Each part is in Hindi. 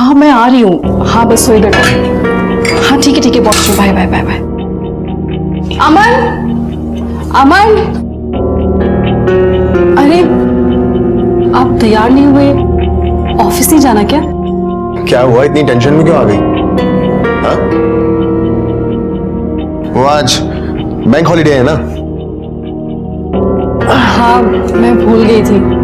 हाँ मैं आ रही हूँ, हाँ बस वही बैठो। हाँ ठीक है पहुंच रही हूँ, बाय बाय बाय बाय। अमन अमन, अरे आप तैयार नहीं हुए, ऑफिस नहीं जाना क्या? क्या हुआ, इतनी टेंशन में क्यों आ गई? हाँ? वो आज बैंक हॉलिडे है ना? हाँ मैं भूल गई थी।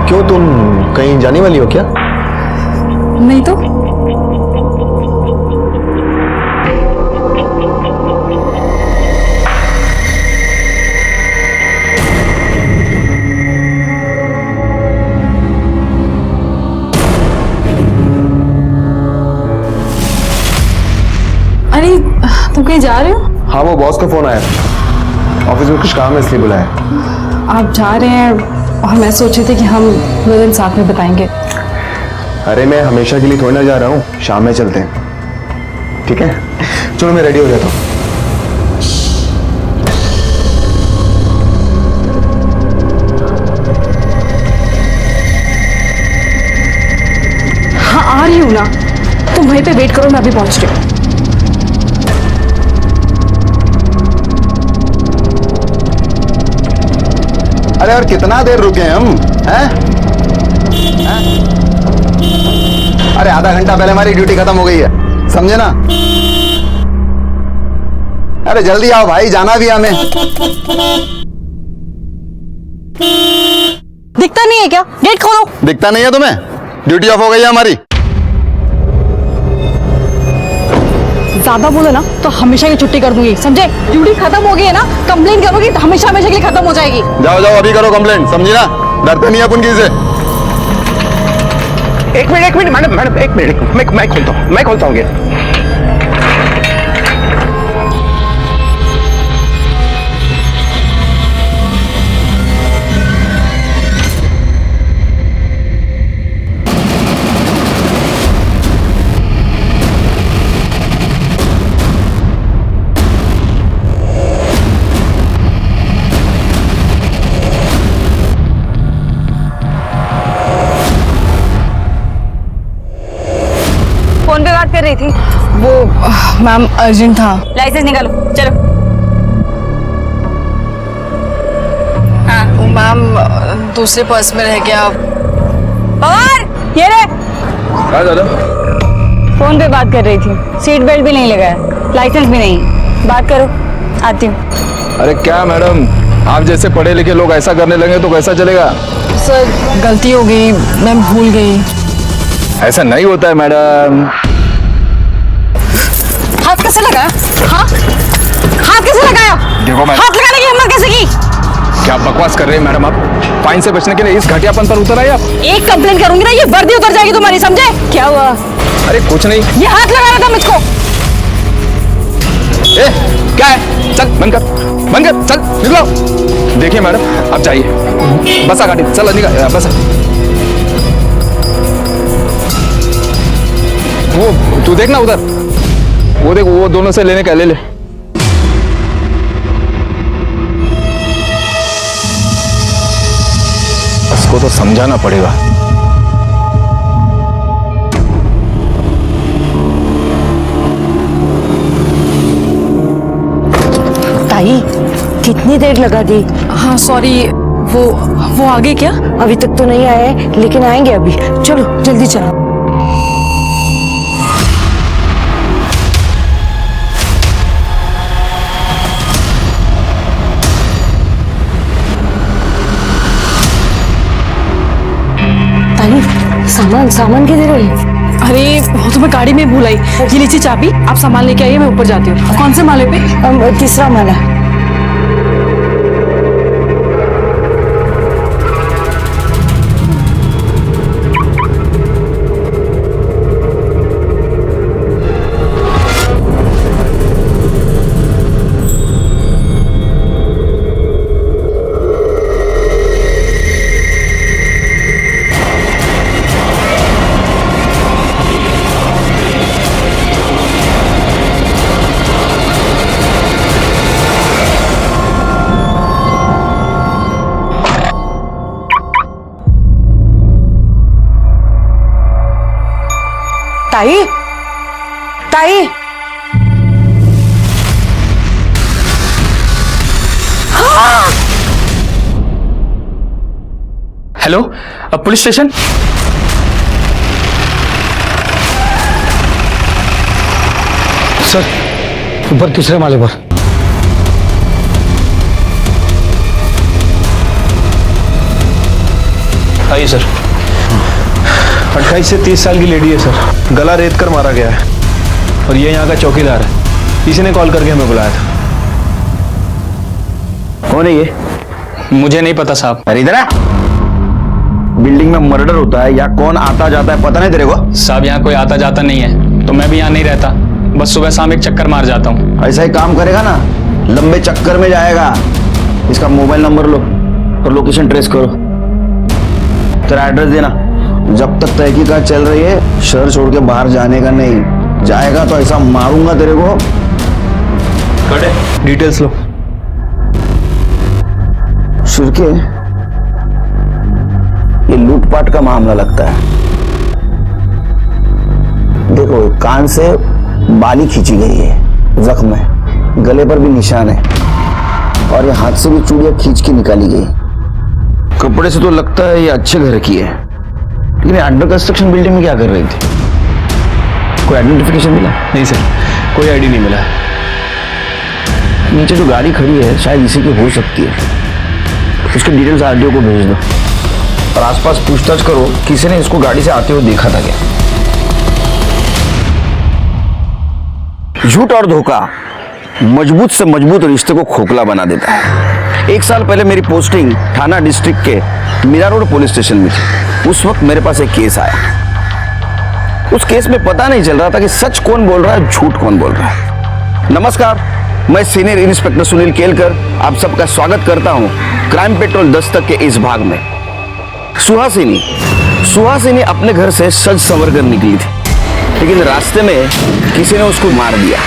क्यों, तुम कहीं जाने वाली हो क्या? नहीं तो। अरे तुम कहीं जा रहे हो? हाँ, वो बॉस का फोन आया, ऑफिस में कुछ काम है इसलिए बुलाया। आप जा रहे हैं और मैं सोच रही थी कि हम पूरे दिन साथ में बताएंगे। अरे मैं हमेशा के लिए थोड़ी ना जा रहा हूँ, शाम में चलते हैं, ठीक है? चलो मैं रेडी हो जाता हूँ। हाँ आ रही हूँ ना, तुम वहीं पे वेट करो, मैं अभी पहुंच रही हूँ। अरे और कितना देर रुके हम, हैं? अरे आधा घंटा पहले हमारी ड्यूटी खत्म हो गई है, समझे ना? अरे जल्दी आओ भाई, जाना भी हमें। दिखता नहीं है क्या? गेट खोलो। दिखता नहीं है तुम्हें? ड्यूटी ऑफ हो गई है हमारी। ज्यादा बोले ना तो हमेशा की छुट्टी कर दूंगी, समझे? ड्यूटी खत्म हो गई है ना, कंप्लेन करोगी तो हमेशा हमेशा के लिए खत्म हो जाएगी। जाओ जाओ अभी करो कंप्लेंट, समझी ना? डरते नहीं अपन किसी से। एक मिनट मैडम एक मिनट, मैं खोलता हूँ गेट। फोन पे बात कर रही थी। वो मैम अर्जेंट था। लाइसेंस निकालो, चलो। वो मैम दूसरे पर्स में रह गया। पवार ये रे। हाँ दादा। फोन पे बात कर रही थी, सीट बेल्ट भी नहीं लगाया, लाइसेंस भी नहीं। बात करो, आती हूँ। अरे क्या मैडम, आप जैसे पढ़े लिखे लोग ऐसा करने लगे तो कैसा चलेगा? सर गलती हो गई, मैं भूल गई। ऐसा नहीं होता है मैडम। हाथ कैसे लगाया? हाँ हाथ कैसे लगाया? देखो मैडम, हाथ लगाने की हिम्मत कैसे की? क्या बकवास कर रहे हैं मैडम आप? फाइन से बचने के लिए इस घटियापन पर उतर आए आप? एक कंप्लेन करूंगी ना, ये वर्दी उतर जाएगी तुम्हारी, समझे? क्या हुआ? अरे कुछ नहीं। ये हाथ लगा रहा था मुझको। ए, क्या है? चल बंद कर, चल निकलो। देखिए मैडम, आप जाइए, बसा गाड़ी, चल निकल, बसा। वो तू देखना उधर, वो देख, वो दोनों से लेने का ले ले। उसको तो समझाना पड़ेगा। ताई कितनी देर लगा दी? हाँ सॉरी, वो आगे क्या? अभी तक तो नहीं आए, लेकिन आएंगे अभी। चलो जल्दी चलो। सामान किधर है? अरे वो तो मैं गाड़ी में भूल आई। ये लीजिए चाबी, आप सामान लेके आइए, मैं ऊपर जाती हूँ। कौन से माले पे? तीसरा माला। ताई ताई हेलो, पुलिस स्टेशन। सर, ऊपर तीसरे माले पर। आइए सर। 28 से 30 साल की लेडी है सर, गला रेत कर मारा गया है और ये यहाँ का चौकीदार है। किसी ने कॉल करके हमें बुलाया था। कौन है ये? मुझे नहीं पता साहब। अरे इधर आ। बिल्डिंग में मर्डर होता है या कौन आता जाता है पता नहीं तेरे को? साहब यहाँ कोई आता जाता नहीं है, तो मैं भी यहाँ नहीं रहता, बस सुबह शाम एक चक्कर मार जाता हूँ। ऐसा ही काम करेगा ना, लंबे चक्कर में जाएगा। इसका मोबाइल नंबर लो और लोकेशन ट्रेस करो। तेरा एड्रेस देना। जब तक तहकीकात चल रही है शहर छोड़ के बाहर जाने का नहीं। जाएगा तो ऐसा मारूंगा तेरे को। डिटेल्स लो। शिरके, ये लूटपाट का मामला लगता है। देखो, कान से बाली खींची गई है, जख्म है, गले पर भी निशान है और ये हाथ से भी चूड़ियां खींच के निकाली गई। कपड़े से तो लगता है ये अच्छे घर की है, लेकिन अंडर कंस्ट्रक्शन बिल्डिंग में क्या कर रही थी? कोई आइडेंटिफिकेशन मिला? नहीं सर, कोई आईडी नहीं मिला। नीचे जो गाड़ी खड़ी है शायद इसी की हो सकती है। उसके डिटेल्स आरटीओ को भेज दो और आसपास पूछताछ करो, किसी ने इसको गाड़ी से आते हुए देखा था क्या? झूठ और धोखा मजबूत से मजबूत रिश्ते को खोखला बना देता है। 1 साल पहले मेरी पोस्टिंग थाना डिस्ट्रिक्ट के मीरा रोड पुलिस स्टेशन में थी। उस वक्त मेरे पास एक केस आया। उस केस में पता नहीं चल रहा था कि सच कौन बोल रहा है, झूठ कौन बोल रहा है। नमस्कार, मैं सीनियर इंस्पेक्टर सुनील केलकर आप सबका स्वागत करता हूं क्राइम पेट्रोल दस्तक के इस भाग में। सुहासिनी अपने घर से सज संवर कर निकली थी, लेकिन रास्ते में किसी ने उसको मार दिया।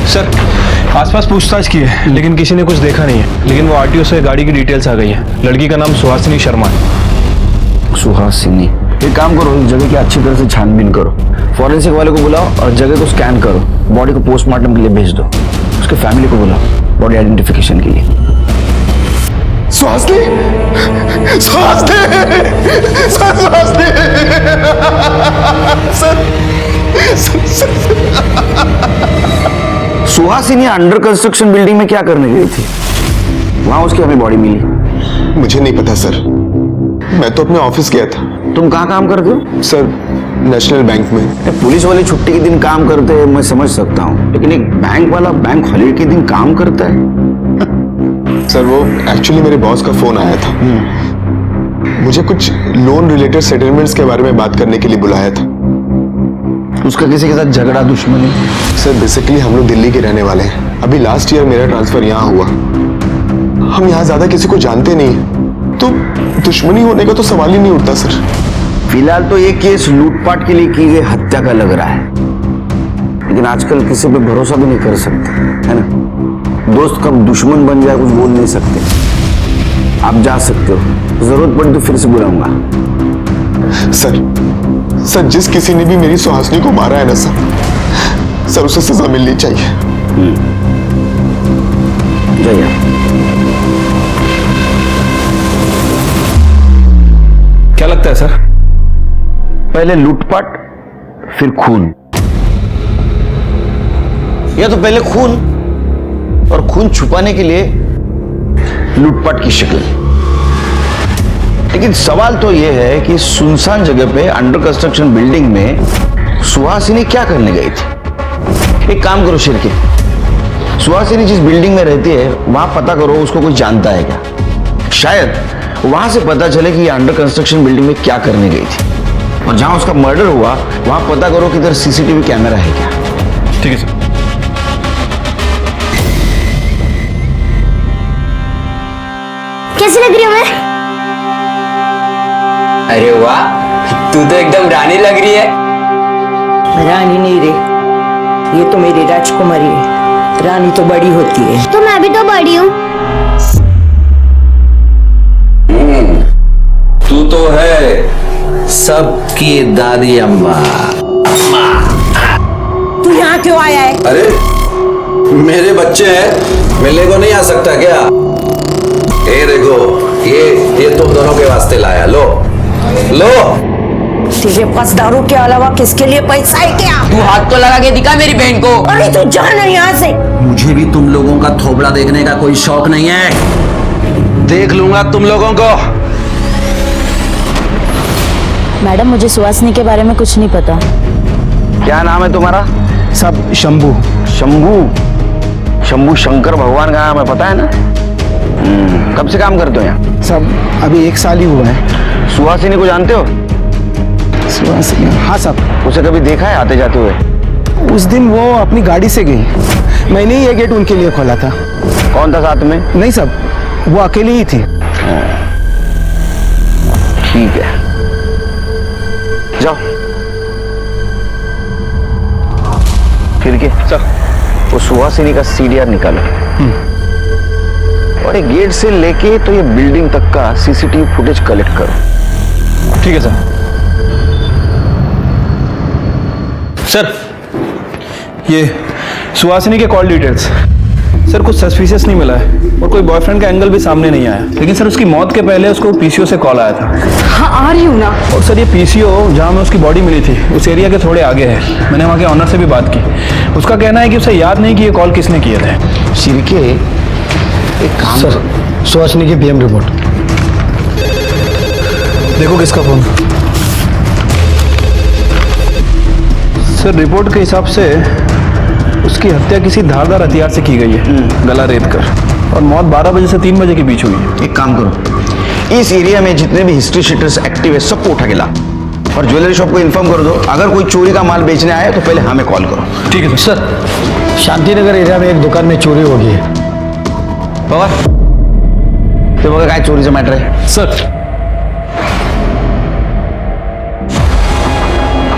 सर, आसपास पूछताछ की है लेकिन किसी ने कुछ देखा नहीं है, लेकिन वो आरटीओ से गाड़ी की डिटेल्स आ गई है। लड़की का नाम सुहासिनी शर्मा है। सुहासिनी, एक काम करो, इस जगह की अच्छी तरह से छानबीन करो, फॉरेंसिक वाले को बुलाओ और जगह को स्कैन करो, बॉडी को पोस्टमार्टम के लिए भेज दो, उसके फैमिली को बुलाओ बॉडी आइडेंटिफिकेशन के लिए। सुहासिनी अंडर कंस्ट्रक्शन बिल्डिंग में क्या करने गई थी? वहां उसकी हमें बॉडी मिली। मुझे नहीं पता सर, मैं तो अपने ऑफिस गया था। तुम कहाँ काम करते हो? सर, नेशनल बैंक में। पुलिस वाले छुट्टी के दिन काम करते हैं मैं समझ सकता हूँ, लेकिन एक बैंक वाला बैंक हॉलीडे के दिन काम करता है? सर, वो एक्चुअली मेरे बॉस का फोन आया था। मुझे कुछ लोन रिलेटेड सेटलमेंट्स के बारे में बात करने के लिए बुलाया था। उसका किसी के साथ झगड़ा दुश्मनी? सर, बेसिकली हम लोग दिल्ली के रहने वाले हैं। अभी लास्ट ईयर मेरा ट्रांसफर यहाँ हुआ। हम यहाँ ज्यादा किसी को जानते नहीं, तो दुश्मनी होने का तो सवाल ही नहीं उठता सर। फिलहाल तो ये केस लूटपाट के लिए की गई हत्या का लग रहा है, लेकिन आजकल किसी पे भरोसा भी नहीं कर सकते, है ना? दोस्त कब दुश्मन बन जाए कुछ बोल नहीं सकते। आप जा सकते हो, जरूरत पड़ी तो फिर से बुलाऊंगा। सर, जिस किसी ने भी मेरी सुहासिनी को मारा है ना सर, उसे सजा मिलनी चाहिए। जाइए। क्या लगता है सर? पहले लूटपाट फिर खून, या तो पहले खून और खून छुपाने के लिए लूटपाट की शक्ल। लेकिन सवाल तो यह है कि सुनसान जगह पे अंडर कंस्ट्रक्शन बिल्डिंग में सुहासिनी क्या करने गई थी? एक काम करो शिरके, सुहासिनी जिस बिल्डिंग में रहती है वहां पता करो उसको कोई जानता है क्या। शायद वहां से पता चले कि ये अंडर कंस्ट्रक्शन बिल्डिंग में क्या करने गई थी, और जहां उसका मर्डर हुआ वहां पता करो कि इधर सीसीटीवी कैमरा है क्या। ठीक है सर। कैसी लग रही हूँ मैं? अरे वाह, तू तो एकदम रानी लग रही है। रानी नहीं रे, ये तो मेरी राजकुमारी है। रानी तो बड़ी होती है। तो मैं भी तो बड़ी हूँ। तू तो है सबकी दादी अम्मा। तू यहाँ क्यों आया है? अरे मेरे बच्चे हैं, मिलने को नहीं आ सकता क्या? ये देखो, ये तुम दोनों के वास्ते लाया, लो लो। तेरे पास दारू के अलावा किसके लिए पैसा है क्या? तू हाथ तो लगा के दिखा मेरी बहन को। अरे तू जा ना यहाँ से। मुझे भी तुम लोगों का थोबड़ा देखने का कोई शौक नहीं है, देख लूंगा तुम लोगों को। मैडम मुझे सुहासिनी के बारे में कुछ नहीं पता। क्या नाम है तुम्हारा? सब शंभू। शंभू? शंभू शंकर भगवान का नाम है, पता है ना? कब से काम करते हो यहाँ? सब अभी 1 साल ही हुआ है। सुहासिनी को जानते हो? सुहासिनी? हाँ साहब। उसे कभी देखा है आते जाते हुए? उस दिन वो अपनी गाड़ी से गई, मैंने ही ये गेट उनके लिए खोला था। कौन था साथ में? नहीं साहब, वो अकेली ही थी। ठीक है, जाओ फिर के सर। वो सुहासिनी का सीडीआर निकालो और एक गेट से लेके तो ये बिल्डिंग तक का सीसीटीवी फुटेज कलेक्ट करो। ठीक है सर। सर ये सुहासिनी के कॉल डिटेल्स सर, कुछ सस्पिशियस नहीं मिला है और कोई बॉयफ्रेंड का एंगल भी सामने नहीं आया, लेकिन सर उसकी मौत के पहले उसको पीसीओ से कॉल आया था। हाँ आ रही हूँ ना। और सर ये पीसीओ जहाँ में उसकी बॉडी मिली थी उस एरिया के थोड़े आगे है। मैंने वहाँ के ऑनर से भी बात की, उसका कहना है कि उसे याद नहीं कि ये कॉल किसने किए थे। शिरके एक काम सर, सुहासिनी की पीएम रिपोर्ट देखो किसका फोन। सर रिपोर्ट के हिसाब से उसकी हत्या किसी धारदार हथियार से की गई है, गला रेत कर, और मौत 12 बजे से 3 बजे के बीच हुई है। एक काम करो, इस एरिया में जितने भी हिस्ट्री शीटर्स एक्टिव है सबको उठा के ला और ज्वेलरी शॉप को इन्फॉर्म कर दो। अगर कोई चोरी का माल बेचने आए तो पहले हमें कॉल करो। ठीक है सर। शांतिनगर एरिया में एक दुकान में चोरी हो गई है। बाबा तो बघा काय चोरीचं मॅटर आहे सर।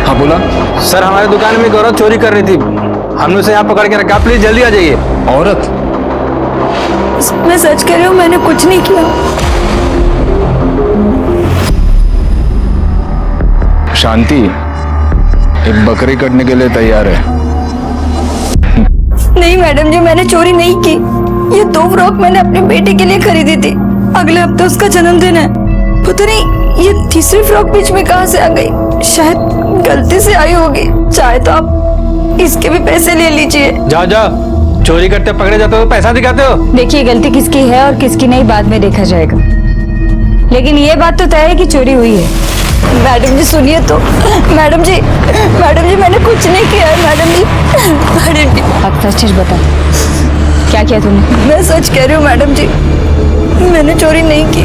हाँ बोला। सर हमारे दुकान में एक औरत चोरी कर रही थी, हमने उसे यहाँ पकड़ के रखा, प्लीज जल्दी आ जाइए। औरत? मैं सच कह रही हूँ, मैंने कुछ नहीं किया। शांति एक बकरी कटने के लिए तैयार है। नहीं मैडम जी, मैंने चोरी नहीं की। ये 2 फ्रॉक मैंने अपने बेटे के लिए खरीदी थी, अगले हफ्ते उसका जन्मदिन है। पता नहीं ये तीसरी फ्रॉक बीच में कहाँ से आ गई, शायद गलती से आई होगी। चाहे तो आप इसके भी पैसे ले लीजिए। जाओ जाओ, चोरी करते पकड़े जाते हो, पैसा दिखाते हो। देखिए गलती किसकी है और किसकी नहीं बाद में देखा जाएगा, लेकिन ये बात तो तय है कि चोरी हुई है। मैडम जी सुनिए तो। मैडम जी मैंने कुछ नहीं किया है। मैडम जी आप सच चीज बता, क्या किया तुमने? मैं सच कह रही हूँ मैडम जी, मैंने चोरी नहीं की।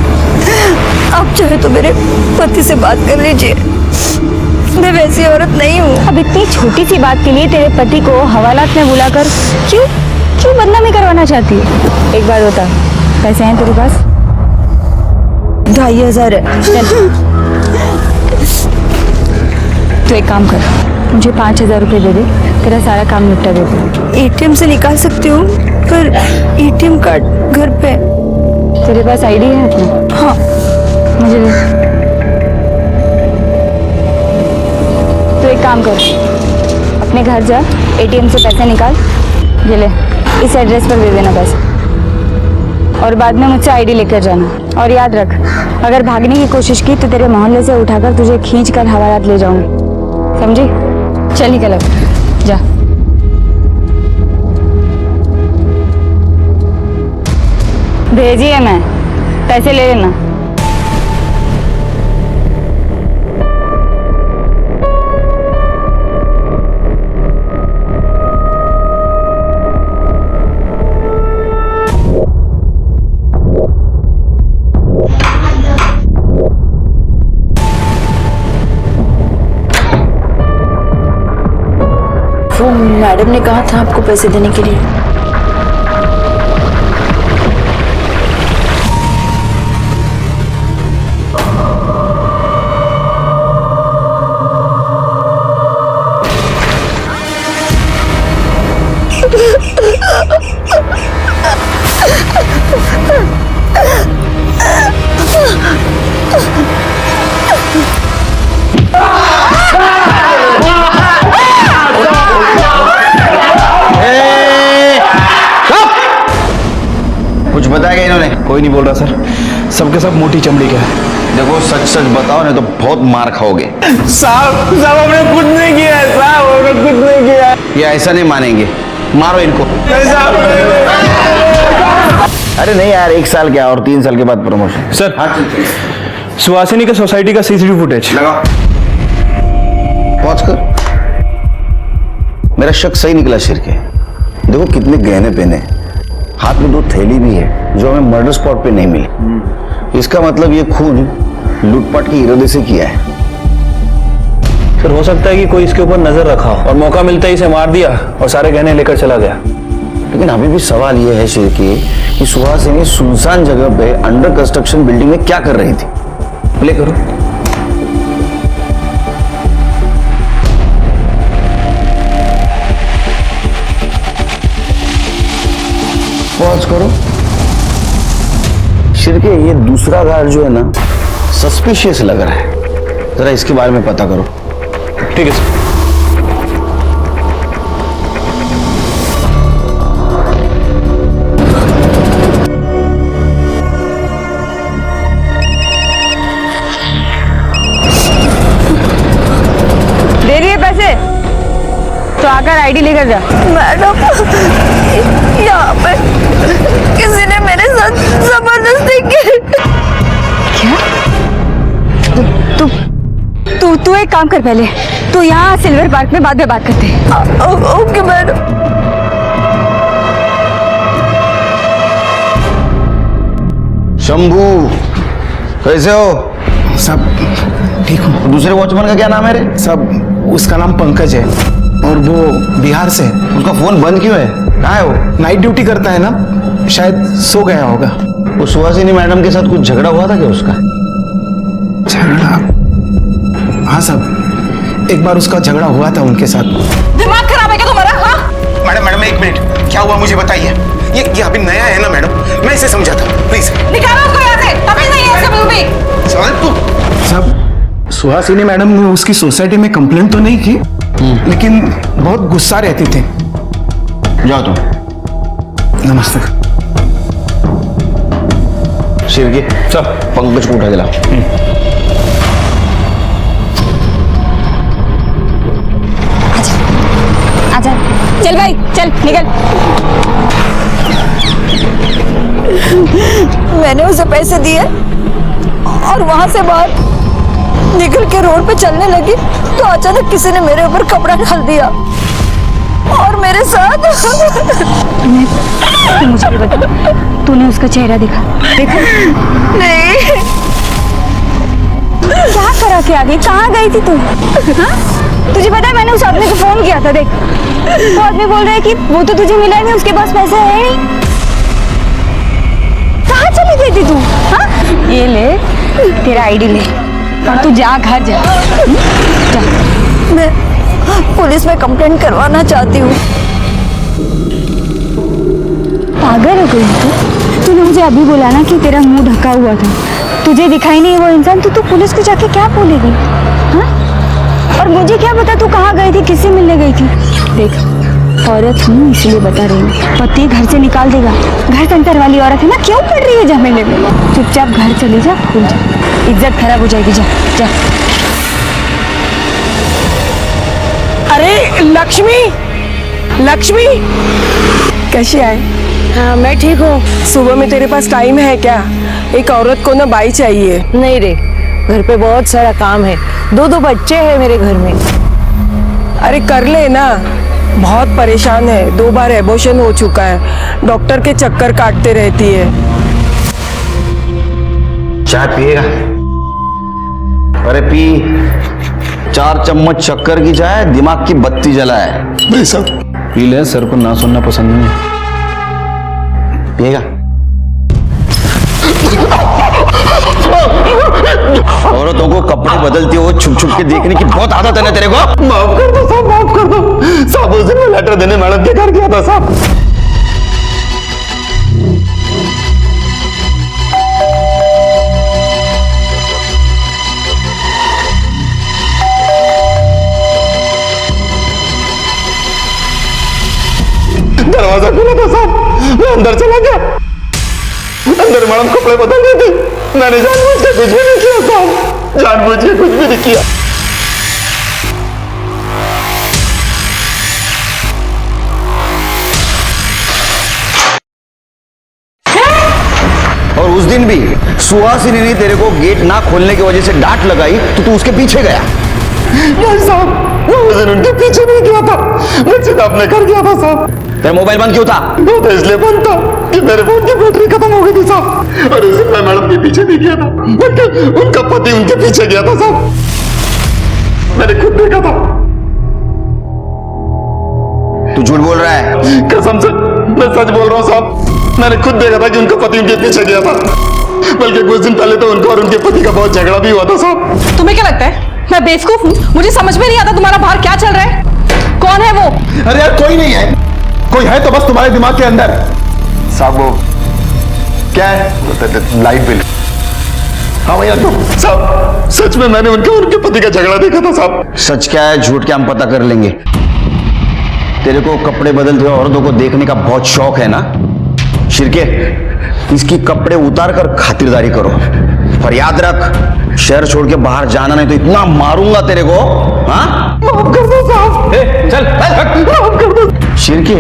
आप चाहे तो मेरे पति से बात कर लीजिए, मैं वैसी औरत नहीं हूँ। अब इतनी छोटी सी बात के लिए तेरे पति को हवालात में बुलाकर क्यों बदनामी करवाना चाहती है? एक बात बता, पैसे हैं तेरे पास? 2500 है। चल तो एक काम कर, मुझे 5000 रुपये दे दे, तेरा सारा काम निपटा देते। एटीएम से निकाल सकती हूँ, पर एटीएम कार्ड घर पे। तेरे पास आईडी है अपना? हाँ। मुझे दे। तो एक काम कर, अपने घर जा, एटीएम से पैसे निकाल, ये ले, इस एड्रेस पर दे देना पैसे, और बाद में मुझसे आईडी लेकर जाना। और याद रख, अगर भागने की कोशिश की तो तेरे मोहल्ले से उठाकर तुझे खींच कर हवालात ले जाऊंगी, समझी? चल निकल अब, जा। भेजिए, मैं पैसे ले लेना। वो मैडम ने कहा था आपको पैसे देने के लिए। कोई नहीं बोल रहा सर, सबके सब मोटी चमड़ी का है। देखो सच सच बताओ नहीं तो बहुत मार खाओगे। साहब साहब हमने कुछ नहीं किया है, साहब हमने कुछ नहीं किया है। ये ऐसा नहीं मानेंगे, मारो इनको। अरे नहीं यार, 1 साल क्या और 3 साल के बाद प्रमोशन। सर हाँ सुहासिनी के सोसाइटी का सीसीटीवी फुटेज लगाओ, पहुंच कर। मेरा शक सही निकला शिर के। देखो कितने गहने पहने, हाथ में 2 थैली भी है जो हमें मर्डर स्पॉट पे नहीं मिली। इसका मतलब ये खून लूटपाट के इरादे से किया है। फिर हो सकता है कि कोई इसके ऊपर नजर रखा हो और मौका मिलता ही इसे मार दिया और सारे गहने लेकर चला गया। लेकिन अभी भी सवाल यह है शिर की कि सुहासिनी सुनसान जगह पे अंडर कंस्ट्रक्शन बिल्डिंग में क्या कर रही थी। प्ले करो। पॉज करो। शिर के ये दूसरा गार्ड जो है ना, सस्पिशियस लग रहा है, जरा इसके बारे में पता करो। ठीक है सर। दे रही है पैसे तो आकर आईडी लेकर जा। मैडम यहाँ पे किसी ने मेरे साथ जबरदस्ती की। क्या? तू एक काम कर, पहले तू यहाँ सिल्वर पार्क में बाद में बात करते हैं। Okay madam. शंभू कैसे हो? सब ठीक हूँ। दूसरे वॉचमैन का क्या नाम है रे? सब उसका नाम पंकज है और वो बिहार से है। उसका फोन बंद क्यों है? कहाँ है वो? नाइट ड्यूटी करता है ना, शायद सो गया होगा। वो सुहासिनी मैडम के साथ कुछ झगड़ा हुआ था क्या उसका? झगड़ा? हाँ साहब, एक बार उसका झगड़ा हुआ था उनके साथ। दिमाग खराब है क्या तुम्हारा? हाँ मैडम मैडम 1 मिनट, क्या हुआ मुझे बताइए। ये अभी नया है ना मैडम, मैं इसे समझाता हूँ, प्लीज। निकालो उसको यहाँ से, तभी नहीं है इसका भी। साहब सुहासिनी मैडम ने उसकी सोसाइटी में कंप्लेंट तो नहीं की, लेकिन बहुत गुस्सा रहती थी। जाओ तुम। नमस्ते। शिव के सब पंकज को उठा के लाओ। आजा, चल भाई चल निकल। मैंने उसे पैसे दिए और वहां से बाहर निकल के रोड पे चलने लगी तो अचानक किसी ने मेरे ऊपर कपड़ा डाल दिया और मेरे साथ। तू मुझे भी बता, तूने उसका चेहरा देखा? नहीं। क्या करा के आ गई? कहाँ गई थी तू? हाँ? तुझे पता है मैंने उस आदमी को फोन किया था, देख वो आदमी बोल रहा है कि वो तो तुझे मिला नहीं, उसके पास पैसे है नहीं। कहाँ चली गई थी तू? हाँ? ये ले तेरा आईडी ले और तू जा घर जा। जा। मैं पुलिस में कंप्लेंट करवाना चाहती हूँ। पागल हो गई तू? तूने मुझे अभी बोला ना कि तेरा मुंह ढका हुआ था, तुझे दिखाई नहीं वो इंसान, तो तू पुलिस को जाके क्या बोलेगी? हाँ? और मुझे क्या पता तू कहाँ गई थी, किससे मिलने गई थी? देख औरत हूँ इसलिए बता रही हूँ, पति घर से निकाल देगा। घर संतर वाली औरत है ना, क्यों पड़ रही है झमेले में? चुपचाप घर चली जा, भूल जा, इज्जत खराब हो जाएगी। जा जा। अरे लक्ष्मी, लक्ष्मी कैसी है? हाँ मैं ठीक हूँ। सुबह में तेरे पास टाइम है क्या? एक औरत को ना बाई चाहिए। नहीं रे, घर पे बहुत सारा काम है, 2 बच्चे हैं मेरे घर में। अरे कर ले ना, बहुत परेशान है, 2 बार एबॉर्शन हो चुका है, डॉक्टर के चक्कर काटते रहती है। चाय पिएगा? अरे पी। 4 चम्मच शक्कर की चाय दिमाग की बत्ती जलाए। भाई साहब पी ले, सर को ना सुनना पसंद नहीं है। पिएगा? औरतों को कपड़े बदलते हुए छुप छुप के देखने की बहुत आदत है ना तेरे को? माफ कर दो साहब, माफ कर दो साहब। उस दिन मैं लेटर देने मैडम के घर गया था साहब। दरवाजा खुला था साहब, मैं अंदर चला गया। अंदर मैडम कपड़े बदल रहे थे, मैंने जानबूझ के कुछ भी नहीं किया साहब, जानबूझ के कुछ भी नहीं किया। और उस दिन भी सुहासिनी ने तेरे को गेट ना खोलने की वजह से डांट लगाई तो तू उसके पीछे गया। नहीं साहब, मैं उस दिन उनके पीछे नहीं गया था, मैं सीधा अपने घर गया था साहब। तेरा मोबाइल बंद क्यों था? वो तो इसलिए बंद था कि मेरे फोन की बैटरी खत्म हो गई थी साहब, और उस दिन मैं मैडम के पीछे नहीं गया था, बल्कि उनका पति उनके पीछे गया था साहब, मैंने खुद देखा था। तू झूठ बोल रहा है? कसम से मैं सच बोल रहा हूँ साहब, मैंने खुद देखा था कि उनका पति उनके पीछे गया था, बल्कि कुछ दिन पहले तो उनका और उनके पति का बहुत झगड़ा भी हुआ था साहब। तुम्हें क्या लगता है मैं बेवकूफ हूँ? मुझे समझ में नहीं आता तुम्हारा बाहर क्या चल रहा है। कौन है वो? अरे यार कोई नहीं है, कोई है तो बस तुम्हारे दिमाग के अंदर। साहब वो क्या है? Light bill. हाँ भैया तो साहब सच में मैंने उनके और उनके पति का झगड़ा देखा था साहब। सच क्या है झूठ क्या हम पता कर लेंगे। तेरे को कपड़े बदलते हुए औरतों को देखने का बहुत शौक है ना? शिरके, इसकी कपड़े उतार कर खातिरदारी करो, पर याद रख शहर छोड़ के बाहर जाना नहीं तो इतना मारूंगा तेरे को। हाँ माफ कर दो साहब, चल माफ कर दो। शिरके,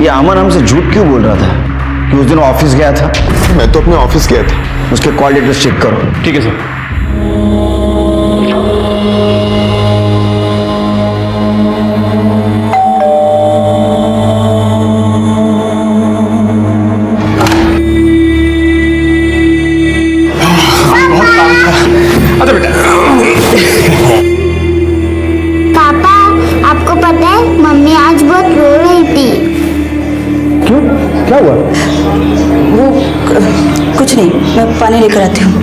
ये अमन हमसे झूठ क्यों बोल रहा था कि उस दिन ऑफिस गया था? मैं तो अपने ऑफिस गया था। उसके कॉल डिटेल्स चेक करो। ठीक है सर। पापा आपको पता है मम्मी आज बहुत रो रही थी। क्यों, क्या हुआ? वो कुछ नहीं, मैं पानी लेकर आती हूँ।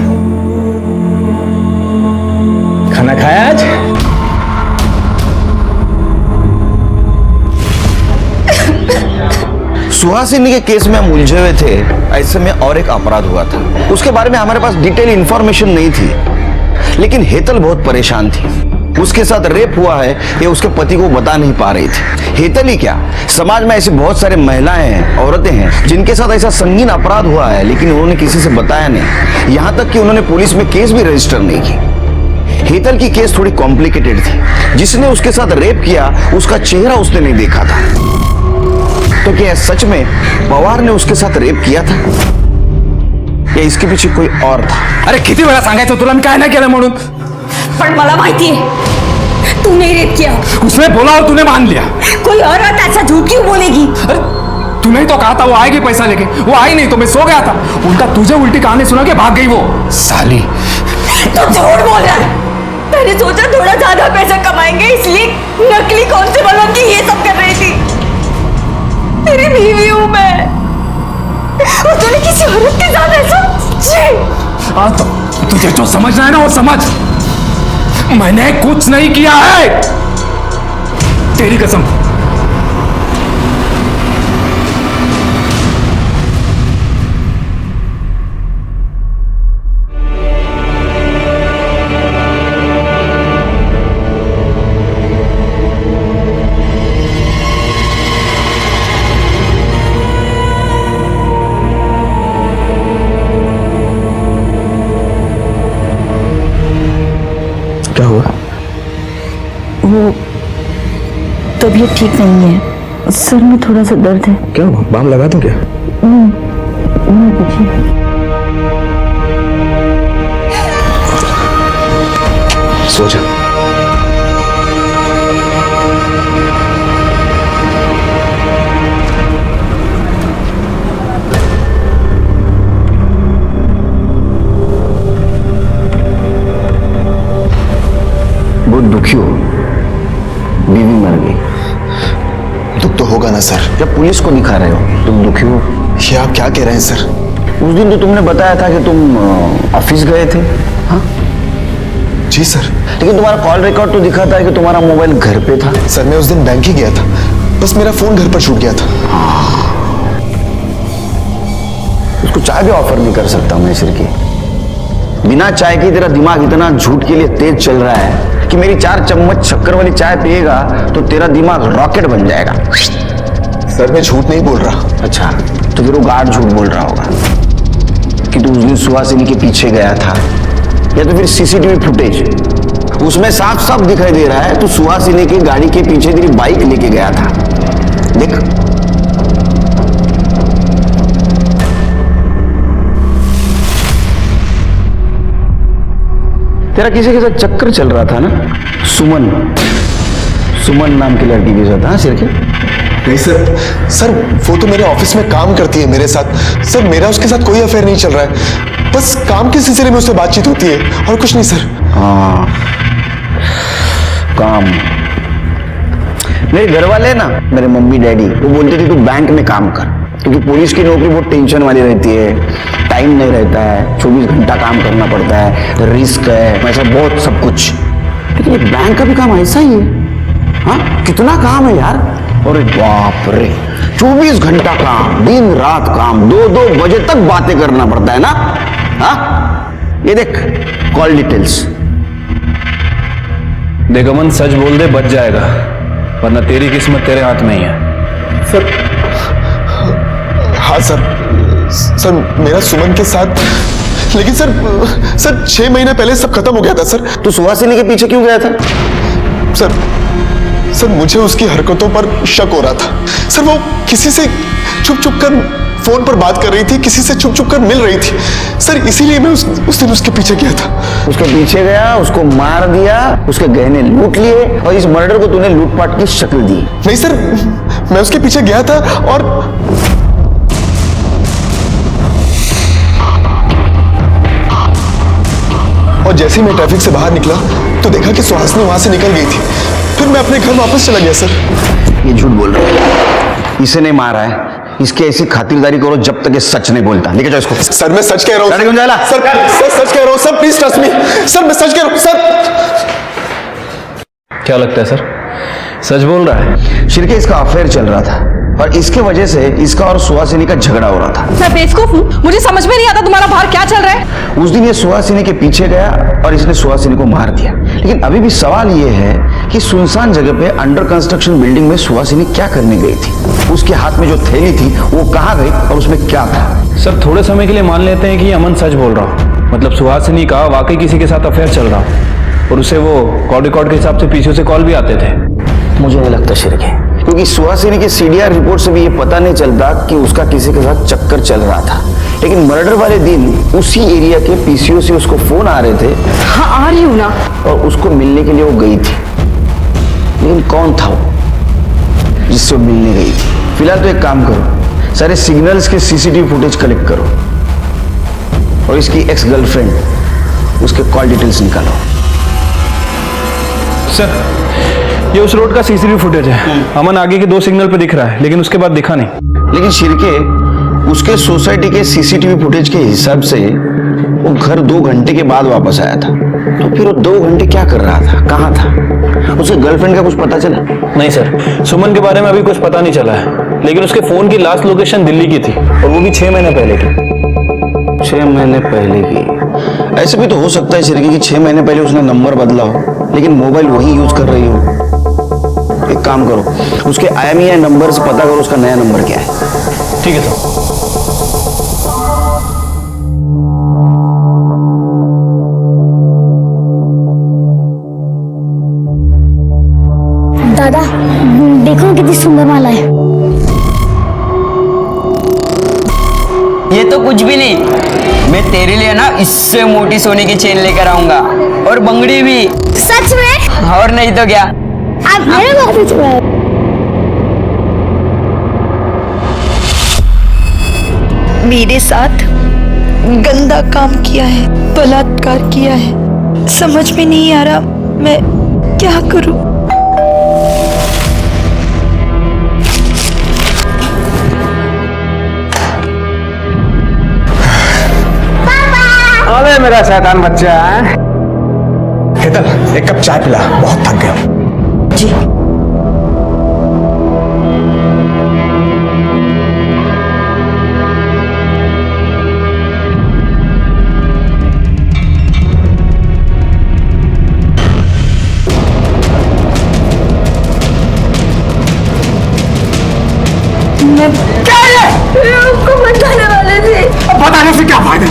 खाना खाया आज? सुहासिनी के केस में हम उलझे हुए थे, ऐसे में और एक अपराध हुआ था। उसके बारे में हमारे पास डिटेल इंफॉर्मेशन नहीं थी, लेकिन हेतल बहुत परेशान थी। उसके साथ रेप हुआ है ये उसके पति को बता नहीं पा रही थी। हेतल ही क्या, समाज में ऐसी बहुत सारे महिलाएं हैं, औरतें हैं जिनके साथ ऐसा संगीन अपराध हुआ है, लेकिन उन्होंने किसी से बताया नहीं, यहाँ तक कि उन्होंने पुलिस में केस भी रजिस्टर नहीं की। हेतल की केस थोड़ी कॉम्प्लिकेटेड थी। जिसने उसके साथ रेप किया उसका चेहरा उसने नहीं देखा था। तो क्या सच में पवार ने उसके साथ रेप किया था या इसके पीछे कोई और था? अरे किती वेळा सांगायचं तुला मी काय नाही केलं म्हणून? पण मला माहिती है तूने रेप किया। उसने बोला और तूने मान लिया। कोई औरत ऐसा झूठ क्यों बोलेगी? अरे तूने ही तो कहा था वो आएगी पैसा लेके, वो आई नहीं तो मैं सो गया था। उल्टा तुझे उल्टी कहानी सुना के भाग गई वो साली। तो झूठ बोल रहा है। मैंने सोचा थोड़ा ज्यादा पैसा कमाएंगे इसलिए नकली कांस्टेबल बन के ये सब कर रही थी। तेरी बीवी हूं मैं और तूने किसी औरत के साथ ऐसा? तो तुझे जो समझना है ना वो समझ। मैंने कुछ नहीं किया है, तेरी कसम। क्या हुआ? वो तबीयत ठीक नहीं है, सर में थोड़ा सा दर्द है। क्या हुआ? बाम लगा दो क्या? सो जा। बहुत दुखी हो, बीवी मर गई। दुख तो होगा ना सर। जब पुलिस को दिखा रहे हो तुम दुखी हो? ये आप क्या कह रहे हैं सर? उस दिन तो तुमने बताया था कि तुम ऑफिस गए थे। हाँ जी सर। लेकिन तुम्हारा कॉल रिकॉर्ड तो दिखाता है कि तुम्हारा मोबाइल घर पे था। सर मैं उस दिन बैंक ही गया था, बस मेरा फोन घर पर छूट गया था। उसको चाय भी ऑफर नहीं कर सकता मैं सिर की। बिना चाय के तेरा दिमाग इतना झूठ के लिए तेज चल रहा है कि मेरी 4 चम्मच शक्कर वाली चाय पिएगा तो तेरा दिमाग रॉकेट बन जाएगा। सर मैं झूठ नहीं बोल रहा। अच्छा, तो फिर वो गार्ड झूठ बोल रहा होगा। तू उस दिन सुहासिनी के पीछे गया था, या तो फिर सीसीटीवी फुटेज उसमें साफ साफ दिखाई दे रहा है तू सुहासिनी की गाड़ी के पीछे तेरी बाइक लेके गया था। देख, तेरा किसी के साथ चक्कर चल रहा था ना, सुमन, सुमन नाम की लड़की के साथ। हाँ सिर के नहीं सर, वो तो मेरे ऑफिस में काम करती है मेरे साथ। सर मेरा उसके साथ कोई अफेयर नहीं चल रहा है, बस काम के सिलसिले में उससे बातचीत होती है और कुछ नहीं सर। हाँ, काम। मेरे घर वाले ना, मेरे मम्मी डैडी, वो बोलते थे तू बैंक में काम कर, क्योंकि पुलिस की नौकरी बहुत टेंशन वाली रहती है, टाइम नहीं रहता है, 24 घंटा काम करना पड़ता है, रिस्क है, ऐसा बहुत सब कुछ। लेकिन ये बैंक का भी काम ऐसा ही है। हाँ, कितना काम है यार। अरे बाप रे, 24 घंटा काम, दिन रात काम, 2-2 बजे तक बातें करना पड़ता है ना। हाँ, ये देख कॉल डिटेल्स। देख अमन, सच बोल दे बच जाएगा, वरना तेरी किस्मत तेरे हाथ में ही है। सर, हाँ सर, मेरा सुमन के साथ, लेकिन सर 6 महीने पहले सब खत्म हो गया था सर। तू सुहासिनी के पीछे क्यों गया था? सर मुझे उसकी हरकतों पर शक हो रहा था। सर वो किसी से छुप छुप कर फोन पर बात कर रही थी, किसी से छुप छुप कर मिल रही थी सर, इसीलिए मैं उस दिन उसके पीछे गया था। उसके पीछे गया, उसको मार दिया, उसके गहने लूट लिए और इस मर्डर को तूने लूटपाट की शक्ल दी। नहीं सर, मैं उसके पीछे गया था और जैसे ही मैं ट्रैफिक से बाहर निकला तो देखा कि सुहासिनी वहां से निकल गई थी। फिर मैं अपने घर वापस चला गया सर। ये झूठ बोल रहा है, इसे नहीं मारा है, इसकी ऐसी खातिरदारी करो जब तक ये सच नहीं बोलता। लेके जाओ इसको। सर मैं सच कह रहा हूँ। सर सच कह रहा हूँ sir, please trust me sir, मैं सच कह रहा हूँ सर। क्या लगता है सर, सच बोल रहा है? शिरके, इसका अफेयर चल रहा था और इसके वजह से इसका और सुहासिनी का झगड़ा हो रहा था। मैं बेवकूफ हूँ, मुझे समझ में नहीं आता तुम्हारा बाहर क्या चल रहा है। उस दिन ये सुहासिनी के पीछे गया और इसने सुहासिनी को मार दिया। लेकिन अभी भी सवाल ये है कि सुनसान जगह पे अंडर कंस्ट्रक्शन बिल्डिंग में सुहासिनी क्या करने गई थी? उसके हाथ में जो थैली थी वो कहाँ गई और उसमें क्या था? सर थोड़े समय के लिए मान लेते हैं कि अमन सच बोल रहा हूँ, मतलब सुहासिनी का वाकई किसी के साथ अफेयर चल रहा और उसे वो कॉल रिकॉर्ड के हिसाब से पीछे से कॉल भी आते थे। मुझे नहीं लगता शिरके, क्योंकि सुहासिनी के सीडीआर रिपोर्ट से भी ये पता नहीं चलता कि उसका किसी के साथ चक्कर चल रहा था। लेकिन मर्डर वाले दिन उसी एरिया के पीसीओ से उसको फोन आ रहे थे। हाँ आ रही हूँ ना। और उसको मिलने के लिए वो गई थी, लेकिन कौन था वो जिससे वो मिलने गई थी? फिलहाल तो एक काम करो, सारे सिग्नल्स के सीसीटीवी फुटेज कलेक्ट करो और इसकी एक्स गर्लफ्रेंड उसके कॉल डिटेल्स निकालो। सर ये उस रोड का सीसीटीवी फुटेज है। अमन आगे के 2 सिग्नल पे दिख रहा है, लेकिन उसके बाद दिखा नहीं। लेकिन शिरके, उसके सोसाइटी के सीसीटीवी फुटेज के हिसाब से वो घर 2 घंटे के बाद वापस आया था। तो फिर वो 2 घंटे क्या कर रहा था, कहाँ था? उसके गर्लफ्रेंड का कुछ पता चला? नहीं सर, सुमन के बारे में अभी कुछ पता नहीं चला है, लेकिन उसके फोन की लास्ट लोकेशन दिल्ली की थी और वो भी 6 महीने पहले की। 6 महीने पहले की? ऐसे भी तो हो सकता है शिरके कि 6 महीने पहले उसने नंबर बदला हो, लेकिन मोबाइल वही यूज कर रही हो। एक काम करो, उसके IMEI नंबर से पता करो उसका नया नंबर क्या है। ठीक है सर। दादा देखो कितनी सुंदर माला है। ये तो कुछ भी नहीं, मैं तेरे लिए ना इससे मोटी सोने की चेन लेकर आऊंगा और बंगड़ी भी। सच में? और नहीं तो क्या। आप मेरे बात पूछ रहे हो? मेरे साथ गंदा काम किया है, बलात्कार किया है। समझ में नहीं आ रहा मैं क्या करूं। अबे मेरा शैतान बच्चा है। हेतल, एक कप चाय पिला, बहुत थक गया हूं। जी। आपको बताने वाले थे। बताने से क्या फायदा?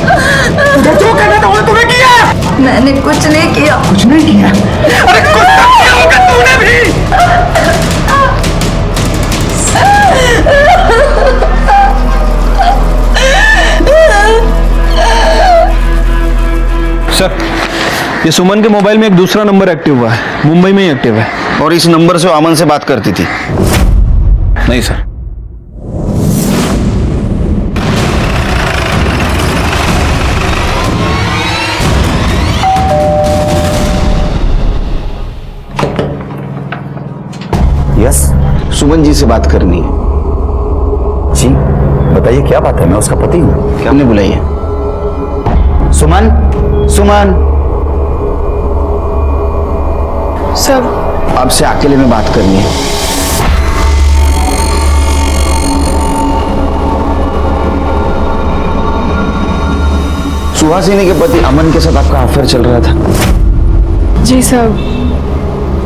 ये सुमन के मोबाइल में एक दूसरा नंबर एक्टिव हुआ है, मुंबई में ही एक्टिव है। और इस नंबर से वो अमन से बात करती थी? नहीं सर। यस, सुमन जी से बात करनी है। जी बताइए क्या बात है, मैं उसका पति हूँ। क्या हमने बुलाई है? सुमन, सुमन सर आपसे अकेले में बात करनी है। सुहासिनी के पति अमन के साथ आपका अफेयर चल रहा था? जी सर,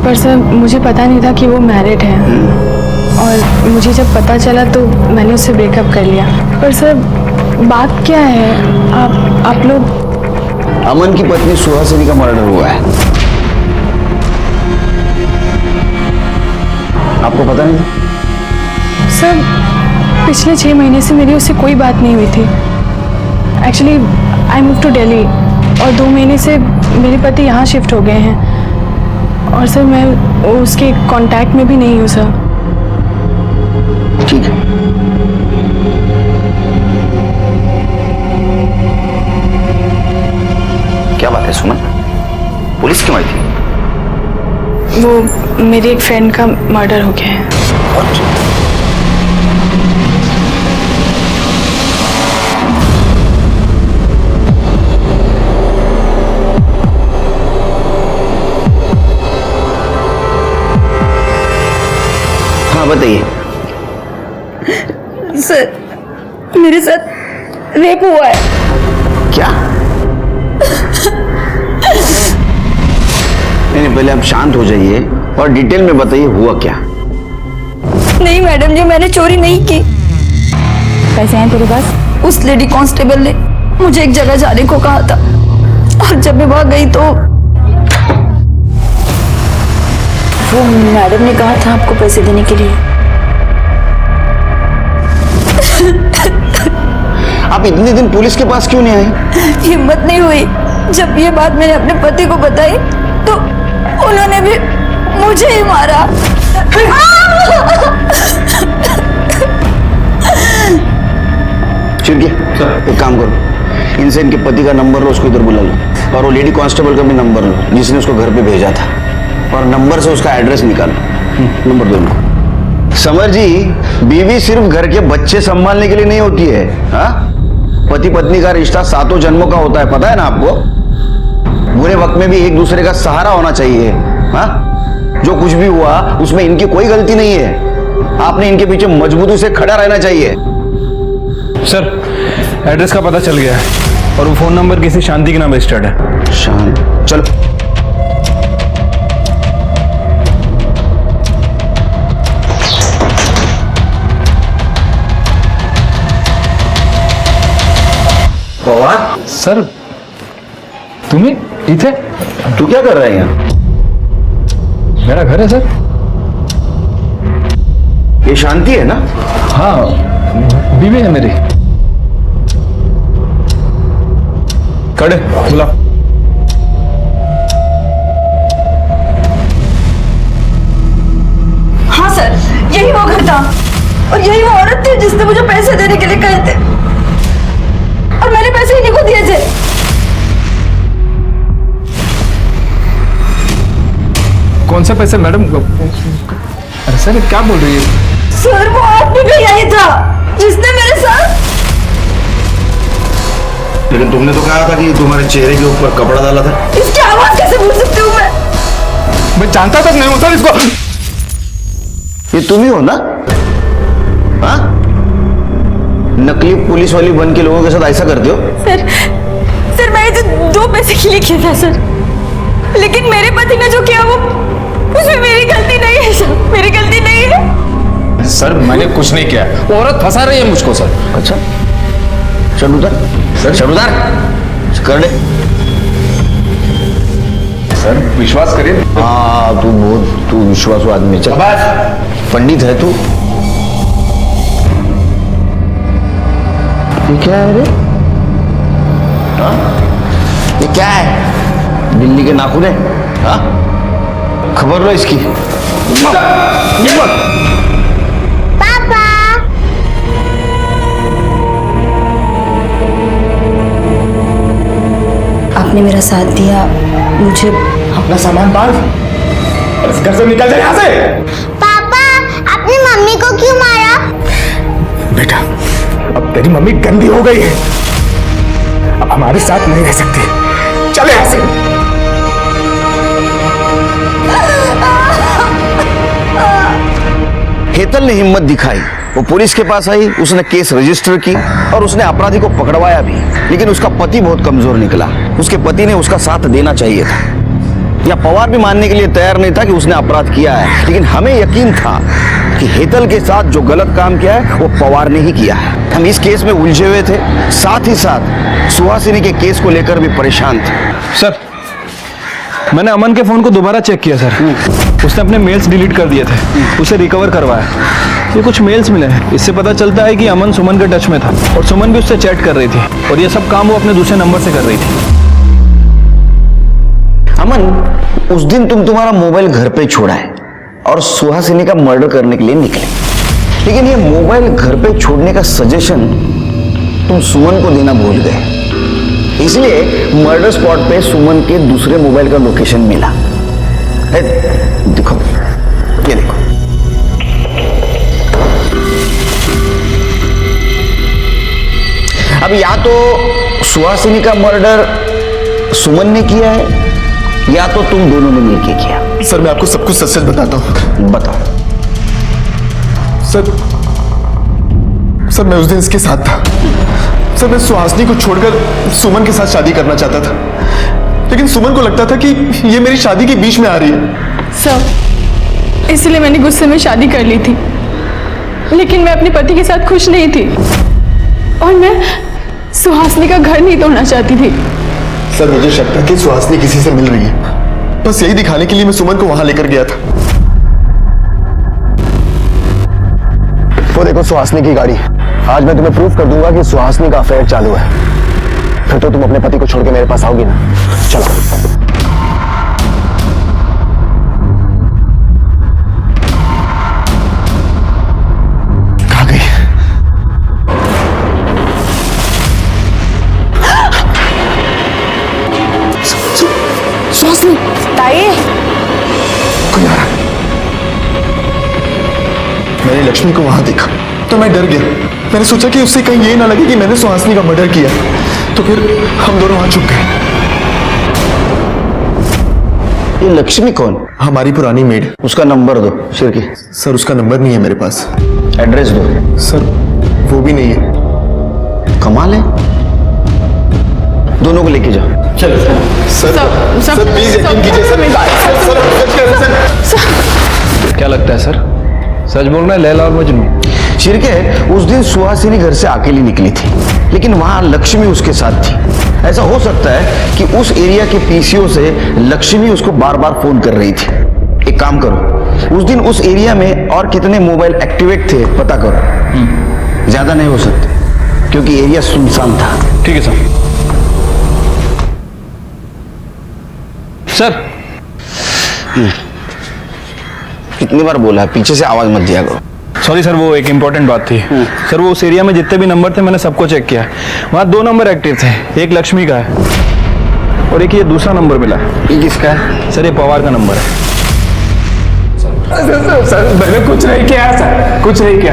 पर सर मुझे पता नहीं था कि वो मैरिड है, और मुझे जब पता चला तो मैंने उससे ब्रेकअप कर लिया। पर सर बात क्या है, आप लोग? अमन की पत्नी सुहासिनी का मर्डर हुआ है। आपको पता नहीं था? सर पिछले 6 महीने से मेरी उससे कोई बात नहीं हुई थी। Actually I move to Delhi, और 2 महीने से मेरे पति यहाँ शिफ्ट हो गए हैं, और सर मैं उसके कांटेक्ट में भी नहीं हूँ सर। ठीक है, क्या बात है सुमन, पुलिस क्यों आई थी? वो मेरी एक फ्रेंड का मर्डर हो गया है। हाँ बताइए। सर मेरे साथ रेप हुआ है। क्या? नहीं, पहले आप शांत हो जाइए और डिटेल में बताइए हुआ क्या। नहीं मैडम जी, मैंने चोरी नहीं की। पैसे हैं तेरे पास? उस लेडी कांस्टेबल ने मुझे एक जगह जाने को कहा था, और जब मैं वहां गई तो वो मैडम ने कहा था आपको पैसे देने के लिए। आप इतने दिन पुलिस के पास क्यों नहीं आई? हिम्मत नहीं हुई। जब ये बात मैंने अपने पति को बताई तो उन्होंने भी मुझे ही मारा। चिड़की, एक काम करो, इनसे इनके पति का नंबर लो, उसको इधर बुला लो, और वो लेडी कांस्टेबल का भी नंबर लो जिसने उसको घर पे भेजा था, और नंबर से उसका एड्रेस निकालो। नंबर दो इनको। समर जी, बीवी सिर्फ घर के बच्चे संभालने के लिए नहीं होती है। हाँ, पति पत्नी का रिश्ता 7 जन्मों का होता है, पता है ना आपको? बुरे वक्त में भी एक दूसरे का सहारा होना चाहिए। हाँ, जो कुछ भी हुआ उसमें इनकी कोई गलती नहीं है। आपने इनके पीछे मजबूती से खड़ा रहना चाहिए। सर एड्रेस का पता चल गया है, और वो फोन नंबर किसी शांति के नाम रजिस्टर्ड है। शांत, चलो। पवार सर, तुम्ही इथे? तू क्या कर रहा है यहाँ? मेरा घर है सर। ये शांति है ना? हाँ, बीवी है मेरी। खड़े बुला। हाँ सर, यही वो घर था, और यही वो औरत थी जिसने मुझे पैसे देने के लिए कहे थे, और मैंने पैसे इन्हीं को दिए थे। कौन से पैसे मैडम? अरे सर क्या बोल रही है? सर वो आदमी भी यही था जिसने मेरे साथ। लेकिन तुमने तो कहा था कि तुम्हारे चेहरे के ऊपर कपड़ा डाला था। इसकी आवाज कैसे भूल सकती हूँ मैं जानता तक नहीं हूँ सर इसको। ये तुम ही हो ना? हाँ, नकली पुलिस वाली बन के लोगों के साथ ऐसा करते हो? सर मैंने तो 2 पैसे के लिए किया था सर, लेकिन मेरे पति ने जो किया वो उसमें मेरी गलती नहीं है सर, मेरी गलती नहीं है। सर मैंने कुछ नहीं किया, वो औरत फंसा रही है मुझको सर। अच्छा, शर्ट सर, शर्ट कर ले। सर विश्वास करिए। हाँ, तू विश्वासू आदमी। चल, पंडित है तू। ये क्या है रे? हाँ? ये क्या है? बिल्ली के नाखून है, हाँ? खबर लो इसकी। पापा आपने मेरा साथ दिया, मुझे अपना सामान बांध और इस घर से निकल जा यहाँ से। पापा आपने मम्मी को क्यों मारा? बेटा, अब तेरी मम्मी गंदी हो गई है, अब हमारे साथ नहीं रह सकती। चले यहाँ से। हेतल ने हिम्मत दिखाई, वो पुलिस के पास आई, उसने केस रजिस्टर की और उसने अपराधी को पकड़वाया भी। लेकिन उसका पति बहुत कमजोर निकला। उसके पति ने उसका साथ देना चाहिए था, या पवार भी मानने के लिए तैयार नहीं था कि उसने अपराध किया है। लेकिन हमें यकीन था कि हेतल के साथ जो गलत काम किया है वो पवार ने ही किया है। हम इस केस में उलझे हुए थे, साथ ही साथ सुहासिनी के केस को लेकर भी परेशान थे। सर, मैंने अमन के फोन को दोबारा चेक किया सर। उसने अपने मेल्स डिलीट कर दिए थे, उसे रिकवर करवाया। ये कुछ मेल्स मिले हैं, इससे पता चलता है कि अमन सुमन के टच में था और सुमन भी उससे चैट कर रही थी, और ये सब काम वो अपने दूसरे नंबर से कर रही थी। अमन, उस दिन तुम्हारा मोबाइल घर पे छोड़ा है और सुहासिनी का मर्डर करने के लिए निकले। लेकिन ये मोबाइल घर पे छोड़ने का सजेशन तुम सुमन को देना भूल गए, इसलिए मर्डर स्पॉट पे सुमन के दूसरे मोबाइल का लोकेशन मिला। देखो, ये देखो। अब या तो सुहासिनी का मर्डर सुमन ने किया है, या तो तुम दोनों ने मिलकर किया। सर मैं आपको सब कुछ सच सच बताता हूँ। बताओ। सर मैं उस दिन इसके साथ था। सर मैं सुहासिनी को छोड़कर सुमन के साथ शादी करना चाहता था, लेकिन सुमन को लगता था कि ये मेरी शादी के बीच में आ रही है। सर, इसलिए मैंने गुस्से में शादी कर ली थी, लेकिन मैं अपने पति के साथ खुश नहीं थी और मैं सुहासिनी का घर नहीं तोड़ना चाहती थी। सर मुझे शक था कि सुहासिनी किसी से मिल रही है, बस यही दिखाने के लिए मैं सुमन को वहां लेकर गया था। वो देखो सुहासिनी की गाड़ी। आज मैं तुम्हें प्रूफ कर दूंगा कि सुहासिनी का अफेयर चालू है, फिर तो तुम अपने पति को छोड़ के मेरे पास आओगी ना। चलो। कहाँ गई? सुहासिनी, ताई, कोई आ रहा है। मैंने लक्ष्मी को वहां देखा तो मैं डर गया। मैंने सोचा कि उससे कहीं ये ना लगे कि मैंने सुहासिनी का मर्डर किया, तो फिर हम दोनों वहां छुप गए। ये लक्ष्मी कौन? हमारी पुरानी मेड। उसका नंबर दो शिरकी। सर उसका नंबर नहीं है मेरे पास। एड्रेस दो। सर वो भी नहीं है। कमाल है, दोनों को लेके जाओ। चलो सर प्लीज यकीन कीजिए सर। क्या लगता है सर, सच बोल रहे हैं लैला और मजनू? शिरके, उस दिन सुहासिनी घर से अकेली निकली थी, लेकिन वहां लक्ष्मी उसके साथ थी। ऐसा हो सकता है कि उस एरिया के पीसीओ से लक्ष्मी उसको बार बार फोन कर रही थी। एक काम करो, उस दिन उस एरिया में और कितने मोबाइल एक्टिवेट थे पता करो। ज्यादा नहीं हो सकते क्योंकि एरिया सुनसान था। ठीक है सर। सर कितनी बार बोला है पीछे से आवाज मत दिया करो। सॉरी सर, वो एक इम्पोर्टेंट बात थी। सर वो उस एरिया में जितने भी नंबर थे मैंने सबको चेक किया, वहाँ 2 नंबर एक्टिव थे। एक लक्ष्मी का है और एक ये दूसरा नंबर मिला है। ये किसका है? सर ये पवार का नंबर है। सर मैंने कुछ नहीं किया सर, कुछ नहीं किया।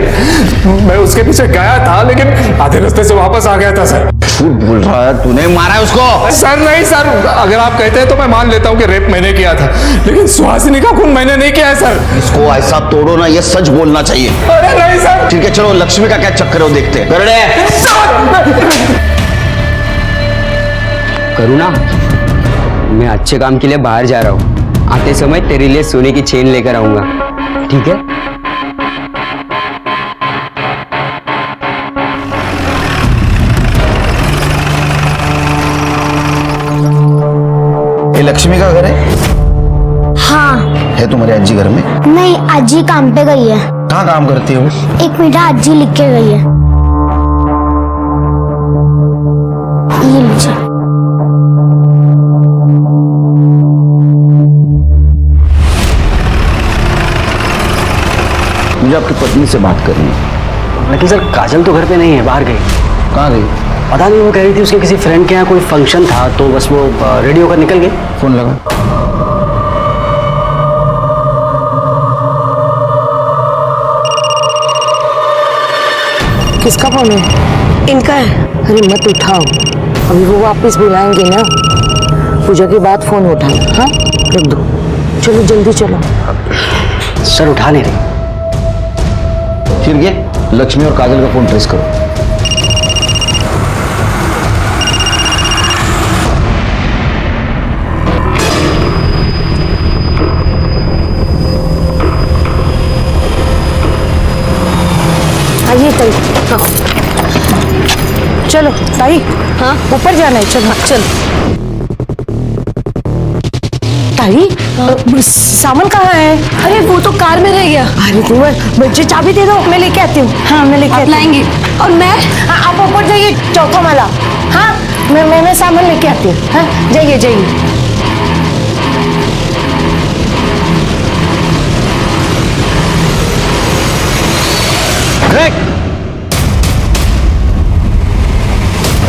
मैं उसके पीछे गया था लेकिन आधे रास्ते से वापस आ गया था सर। झूठ बोल रहा है, तूने मारा है उसको? सर नहीं सर, अगर आप कहते हैं तो मैं मान लेता हूँ कि रेप मैंने किया था, लेकिन सुहासिनी का खून मैंने नहीं किया है सर। इसको ऐसा तोड़ो ना, ये सच बोलना चाहिए। अरे नहीं सर। ठीक है चलो, लक्ष्मी का क्या चक्कर है वो देखते हैं। करुणा, मैं अच्छे काम के लिए बाहर जा रहा हूँ, आते समय तेरे लिए सोने की चेन लेकर आऊंगा, ठीक है? ये लक्ष्मी का घर है? हाँ। है तुम्हारी अज्जी घर में? नहीं, अज्जी काम पे गई है। कहाँ काम करती है वो? एक मीठा अज्जी लिख के गई है। ये लीजिए। मुझे आपकी पत्नी से बात करनी है। लेकिन सर काजल तो घर पे नहीं है, बाहर गई। कहाँ गई? पता नहीं, वो कह रही थी उसके किसी फ्रेंड के यहाँ कोई फंक्शन था तो बस वो रेडी होकर निकल गई। फोन लगा। किसका फोन है? इनका है। अरे मत उठाओ, अभी वो वापस बुलाएंगे ना। पूजा के बाद फोन उठाना। हाँ रख दो, चलो जल्दी चलो। सर उठा नहीं रही। फिर ये लक्ष्मी और काजल का फोन ट्रेस करो। आइए ताई। हाँ चलो ताई। हाँ ऊपर जाना है। चलो चलो ताई। सामान कहाँ है? अरे वो तो कार में रह गया। अरे तुम मुझे चाबी दे दो, मैं लेके आती हूँ। हाँ मैं लेके लाएंगी। और मैं आप ऊपर जाइए, चौथा माला। हाँ मैं सामान लेके आती हूँ। हाँ जाइए जाइए।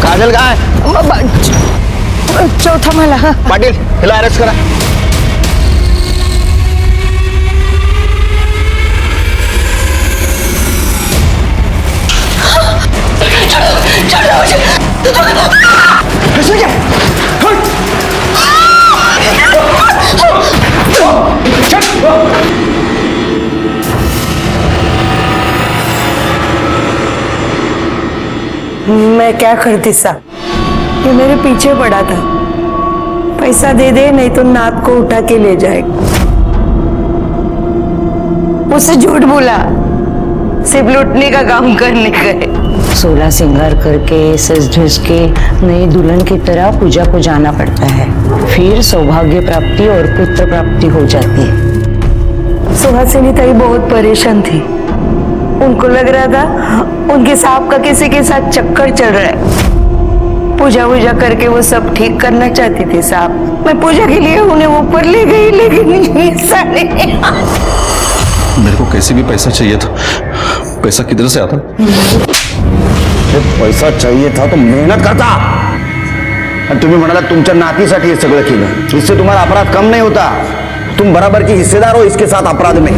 काजल कहाँ है? चौथा माला। हाँ पाटिल हिला अरेस्ट करा। मैं क्या करती साहब, ये मेरे पीछे पड़ा था। पैसा दे दे नहीं तो नाक को उठा के ले जाएगा। मुझसे झूठ बोला, सिर्फ लूटने का काम करने गए। 16 श्रृंगार करके सज धज के नई दुल्हन की तरह पूजा को जाना पड़ता है, फिर सौभाग्य प्राप्ति और पुत्र प्राप्ति हो जाती है। सुहासिनी ताई बहुत परेशान थी। उनको लग रहा था उनके सांप का किसी के साथ चक्कर चल रहा है। पूजा वूजा करके वो सब ठीक करना चाहती थी साहब। मैं पूजा के लिए उन्हें ऊपर ले गई, लेकिन मेरे को कैसे भी पैसा चाहिए था। पैसा किधर से आता? पैसा चाहिए था तो मेहनत करता। आणि तुम्ही म्हणाला तुमच्या नातीसाठी हे सगळं केलं। इससे तुम्हारा अपराध कम नहीं होता। तुम बराबर की हिस्सेदार हो इसके साथ अपराध में।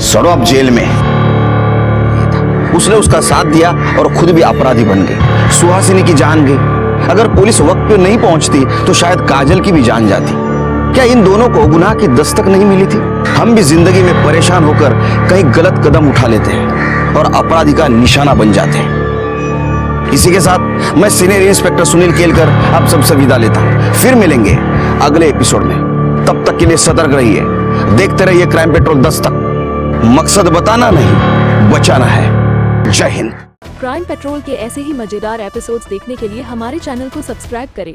सड़ो अब जेल में। उसने उसका साथ दिया और खुद भी अपराधी बन गई। सुहासिनी की जान गई। अगर पुलिस वक्त पे नहीं पहुंचती तो शायद काजल की भी जान जाती। क्या इन दोनों को गुनाह की दस्तक नहीं मिली थी? हम भी जिंदगी में परेशान होकर कहीं गलत कदम उठा लेते हैं और अपराधी का निशाना बन जाते हैं। इसी के साथ मैं सीनियर इंस्पेक्टर सुनील केलकर आप सबसे विदा लेता हूं। फिर मिलेंगे अगले एपिसोड में। तब तक के लिए सतर्क रहिए, देखते रहिए क्राइम पेट्रोल 10 तक। मकसद बताना नहीं, बचाना है। जय हिंद। क्राइम पेट्रोल के ऐसे ही मजेदार एपिसोड्स देखने के लिए हमारे चैनल को सब्सक्राइब करें